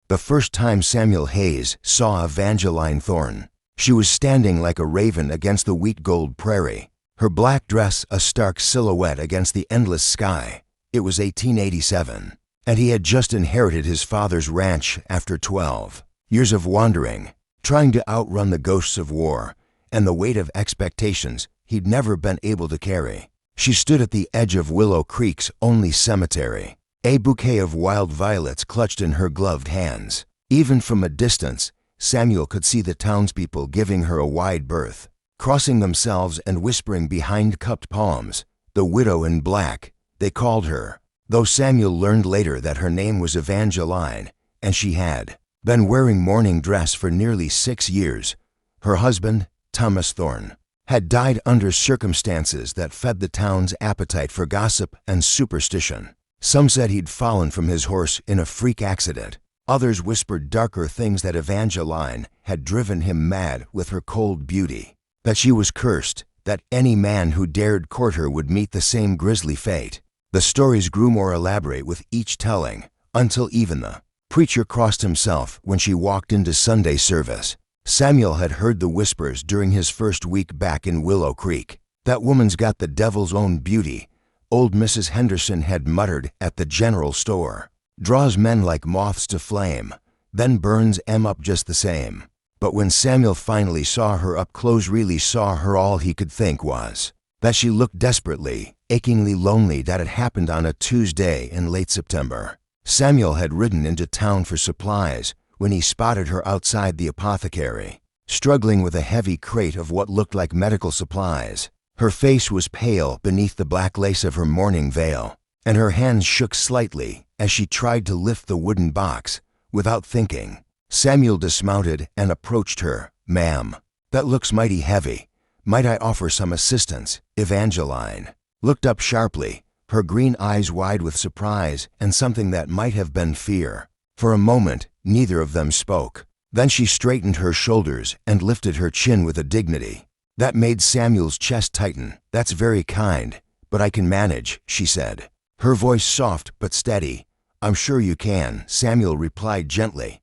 The first time Samuel Hayes saw Evangeline Thorne, she was standing like a raven against the wheat-gold prairie, her black dress a stark silhouette against the endless sky. It was 1887, and he had just inherited his father's ranch after 12 years of wandering, trying to outrun the ghosts of war and the weight of expectations he'd never been able to carry. She stood at the edge of Willow Creek's only cemetery, a bouquet of wild violets clutched in her gloved hands. Even from a distance, Samuel could see the townspeople giving her a wide berth, crossing themselves and whispering behind cupped palms. The widow in black, they called her, though Samuel learned later that her name was Evangeline, and she had been wearing mourning dress for nearly 6 years. Her husband, Thomas Thorne, had died under circumstances that fed the town's appetite for gossip and superstition. Some said he'd fallen from his horse in a freak accident. Others whispered darker things, that Evangeline had driven him mad with her cold beauty, that she was cursed, that any man who dared court her would meet the same grisly fate. The stories grew more elaborate with each telling, until even the preacher crossed himself when she walked into Sunday service. Samuel had heard the whispers during his first week back in Willow Creek. "That woman's got the devil's own beauty," old Mrs. Henderson had muttered at the general store. "Draws men like moths to flame, then burns 'em up just the same." But when Samuel finally saw her up close, really saw her, all he could think was that she looked desperately, achingly lonely. That had happened on a Tuesday in late September. Samuel had ridden into town for supplies when he spotted her outside the apothecary, struggling with a heavy crate of what looked like medical supplies. Her face was pale beneath the black lace of her mourning veil, and her hands shook slightly as she tried to lift the wooden box. Without thinking, Samuel dismounted and approached her. "Ma'am, that looks mighty heavy. Might I offer some assistance?" Evangeline looked up sharply, her green eyes wide with surprise and something that might have been fear. For a moment, neither of them spoke. Then she straightened her shoulders and lifted her chin with a dignity that made Samuel's chest tighten. "That's very kind, but I can manage," she said, her voice soft but steady. "I'm sure you can," Samuel replied gently,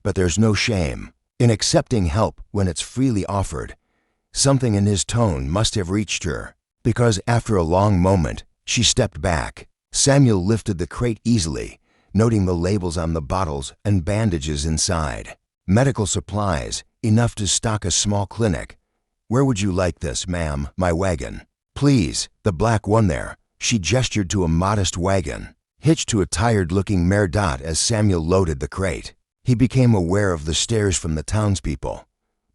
"but there's no shame in accepting help when it's freely offered." Something in his tone must have reached her, because after a long moment, she stepped back. Samuel lifted the crate easily, noting the labels on the bottles and bandages inside. Medical supplies, enough to stock a small clinic. "Where would you like this, ma'am?" "My wagon, please. The black one there." She gestured to a modest wagon, hitched to a tired-looking mare. As Samuel loaded the crate, he became aware of the stares from the townspeople.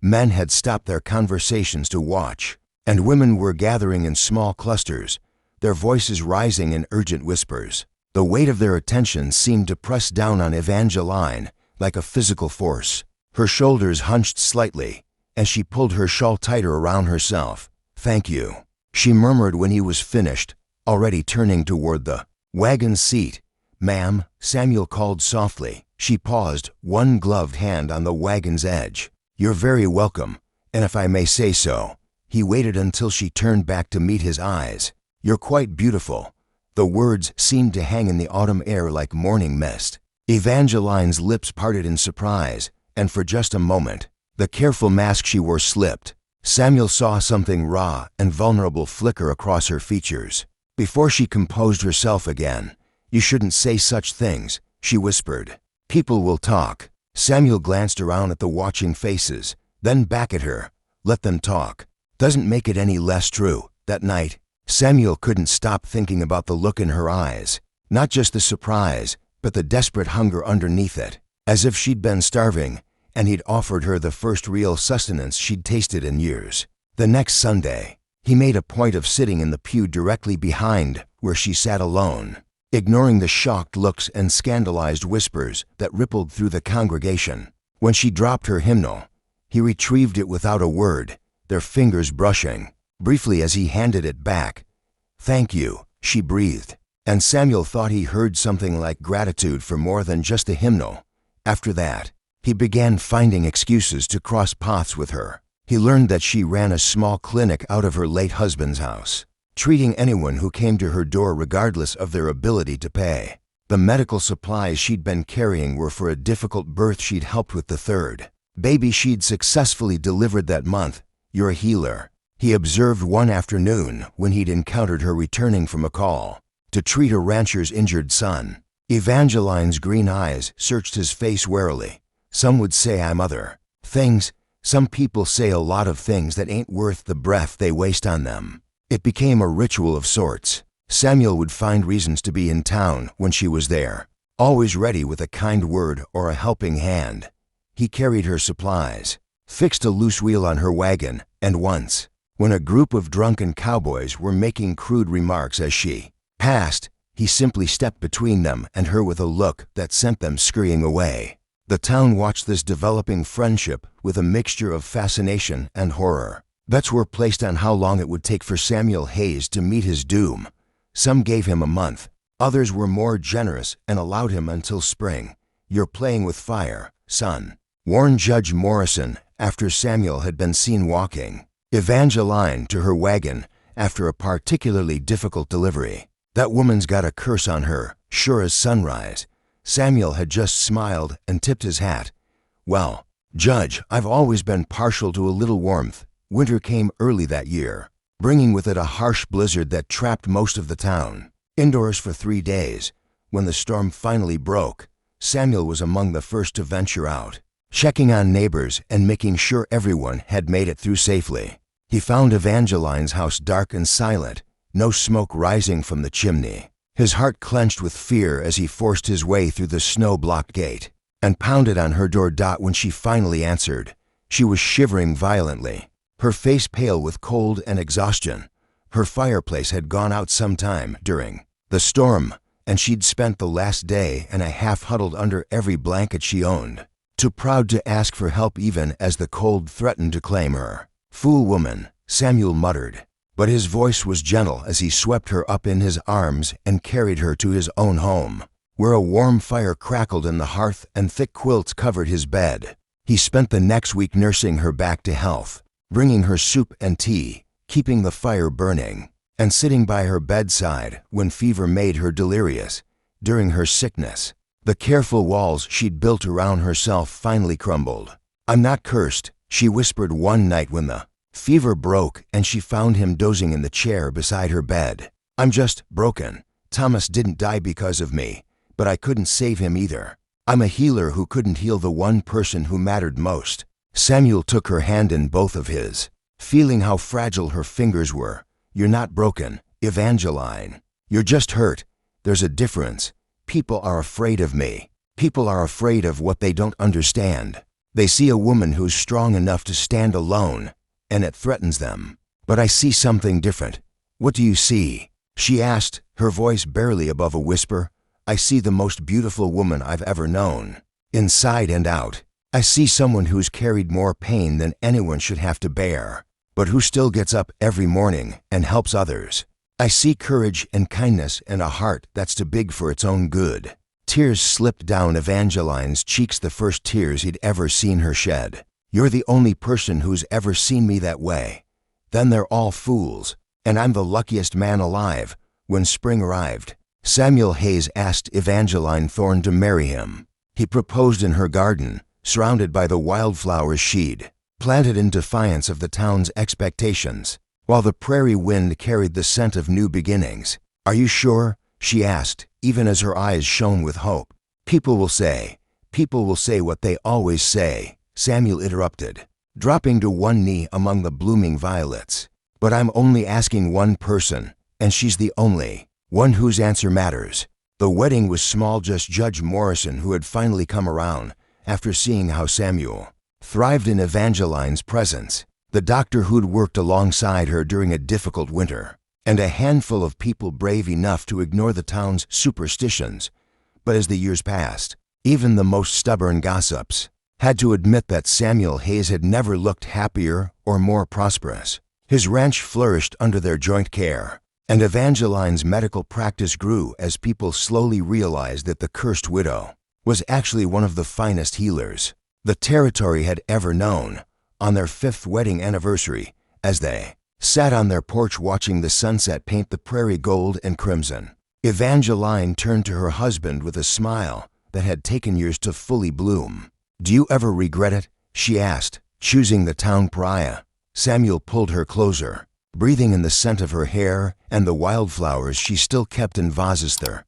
Men had stopped their conversations to watch, and women were gathering in small clusters, their voices rising in urgent whispers. The weight of their attention seemed to press down on Evangeline like a physical force. Her shoulders hunched slightly as she pulled her shawl tighter around herself. "Thank you," she murmured when he was finished, already turning toward the wagon seat. "Ma'am," Samuel called softly. She paused, one gloved hand on the wagon's edge. "You're very welcome, and if I may say so." He waited until she turned back to meet his eyes. "You're quite beautiful." The words seemed to hang in the autumn air like morning mist. Evangeline's lips parted in surprise, and for just a moment, the careful mask she wore slipped. Samuel saw something raw and vulnerable flicker across her features. Before she composed herself again, "You shouldn't say such things," she whispered. "People will talk." Samuel glanced around at the watching faces, then back at her. "Let them talk. Doesn't make it any less true." That night, Samuel couldn't stop thinking about the look in her eyes. Not just the surprise, but the desperate hunger underneath it. As if she'd been starving, and he'd offered her the first real sustenance she'd tasted in years. The next Sunday, he made a point of sitting in the pew directly behind where she sat alone, ignoring the shocked looks and scandalized whispers that rippled through the congregation. When she dropped her hymnal, he retrieved it without a word, their fingers brushing. Briefly as he handed it back, "Thank you," she breathed, and Samuel thought he heard something like gratitude for more than just the hymnal. After that, he began finding excuses to cross paths with her. He learned that she ran a small clinic out of her late husband's house, treating anyone who came to her door regardless of their ability to pay. The medical supplies she'd been carrying were for a difficult birth she'd helped with the third baby she'd successfully delivered that month. "You're a healer," he observed one afternoon when he'd encountered her returning from a call to treat a rancher's injured son. Evangeline's green eyes searched his face warily. "Some would say I'm other things. Some people say a lot of things that ain't worth the breath they waste on them." It became a ritual of sorts. Samuel would find reasons to be in town when she was there, always ready with a kind word or a helping hand. He carried her supplies, fixed a loose wheel on her wagon, and once, when a group of drunken cowboys were making crude remarks as she passed, he simply stepped between them and her with a look that sent them scurrying away. The town watched this developing friendship with a mixture of fascination and horror. Bets were placed on how long it would take for Samuel Hayes to meet his doom. Some gave him a month. Others were more generous and allowed him until spring. "You're playing with fire, son," warned Judge Morrison after Samuel had been seen walking Evangeline to her wagon after a particularly difficult delivery. "That woman's got a curse on her, sure as sunrise." Samuel had just smiled and tipped his hat. "Well, Judge, I've always been partial to a little warmth." Winter came early that year, bringing with it a harsh blizzard that trapped most of the town indoors for 3 days. When the storm finally broke, Samuel was among the first to venture out, checking on neighbors and making sure everyone had made it through safely. He found Evangeline's house dark and silent, no smoke rising from the chimney. His heart clenched with fear as he forced his way through the snow-blocked gate and pounded on her door. When she finally answered, she was shivering violently, her face pale with cold and exhaustion. Her fireplace had gone out sometime during the storm, and she'd spent the last day and a half huddled under every blanket she owned, too proud to ask for help even as the cold threatened to claim her. "Fool woman," Samuel muttered, but his voice was gentle as he swept her up in his arms and carried her to his own home, where a warm fire crackled in the hearth and thick quilts covered his bed. He spent the next week nursing her back to health, bringing her soup and tea, keeping the fire burning, and sitting by her bedside when fever made her delirious. During her sickness, the careful walls she'd built around herself finally crumbled. "I'm not cursed," she whispered one night when the fever broke and she found him dozing in the chair beside her bed. "I'm just broken. Thomas didn't die because of me, but I couldn't save him either. I'm a healer who couldn't heal the one person who mattered most." Samuel took her hand in both of his, feeling how fragile her fingers were. "You're not broken, Evangeline. You're just hurt. There's a difference. People are afraid of me. People are afraid of what they don't understand. They see a woman who's strong enough to stand alone, and it threatens them. But I see something different." "What do you see?" she asked, her voice barely above a whisper. "I see the most beautiful woman I've ever known, inside and out. I see someone who's carried more pain than anyone should have to bear, but who still gets up every morning and helps others. I see courage and kindness and a heart that's too big for its own good." Tears slipped down Evangeline's cheeks, the first tears he'd ever seen her shed. "You're the only person who's ever seen me that way. Then they're all fools, and I'm the luckiest man alive." When spring arrived, Samuel Hayes asked Evangeline Thorne to marry him. He proposed in her garden, surrounded by the wildflowers she'd planted in defiance of the town's expectations, while the prairie wind carried the scent of new beginnings. "Are you sure?" she asked, even as her eyes shone with hope. People will say what they always say," Samuel interrupted, dropping to one knee among the blooming violets. "But I'm only asking one person, and she's the only one whose answer matters." The wedding was small, just Judge Morrison, who had finally come around after seeing how Samuel thrived in Evangeline's presence, the doctor who'd worked alongside her during a difficult winter, and a handful of people brave enough to ignore the town's superstitions. But as the years passed, even the most stubborn gossips had to admit that Samuel Hayes had never looked happier or more prosperous. His ranch flourished under their joint care, and Evangeline's medical practice grew as people slowly realized that the cursed widow was actually one of the finest healers the territory had ever known. On their 5th wedding anniversary, as they sat on their porch watching the sunset paint the prairie gold and crimson, Evangeline turned to her husband with a smile that had taken years to fully bloom. "Do you ever regret it?" she asked, choosing the town pariah. Samuel pulled her closer, breathing in the scent of her hair and the wildflowers she still kept in vases there.